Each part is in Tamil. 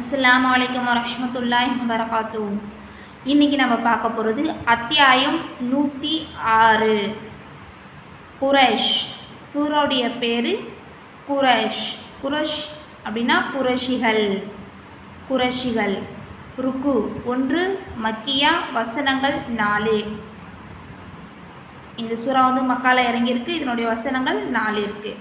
அஸ்ஸலாமு அலைக்கும் வரஹ்மத்துல்லாஹி வபரகாத்து. இன்றைக்கி நம்ம பார்க்க போகிறது அத்தியாயம் 106 குரைஷ். சூராவுடைய பேர் குரைஷ். குரைஷ் அப்படின்னா குரஷிகள். ருக்கு 1 மக்கியா, வசனங்கள் 4. இந்த சூரா மக்கால இறங்கியிருக்கு. இதனுடைய வசனங்கள் 4 இருக்குது.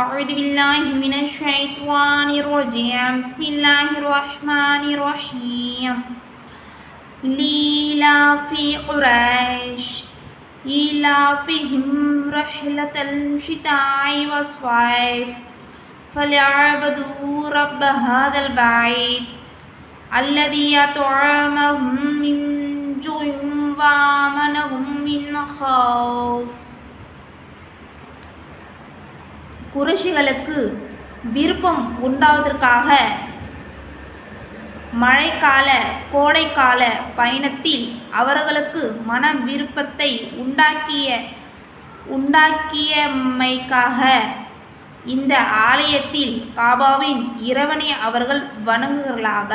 أعوذ بالله من الشيطان الرجيم بسم الله الرحمن الرحيم لإيلاف قريش إيلافهم رحلة الشتاء والصيف فليعبدوا رب هذا البيت الذي أطعمهم من جوع وآمنهم من خوف. குறைஷிகளுக்கு விருப்பம் உண்டாவதற்காக மழைக்கால கோடைக்கால பயணத்தில் அவர்களுக்கு மன விருப்பத்தை உண்டாக்கியமைக்காக இந்த ஆலயத்தில் காபாவின் இறைவனை அவர்கள் வணங்குகிறார்களாக.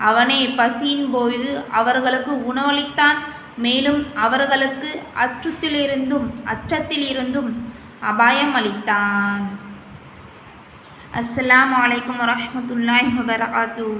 அவனே பசியின் போது அவர்களுக்கு உணவளித்தான். மேலும் அவர்களுக்கு அச்சத்திலிருந்தும் அபாயம் அளித்தான். அஸ்ஸலாமு அலைக்கும் வரஹ்மத்துல்லாஹி வபரகாத்துஹு.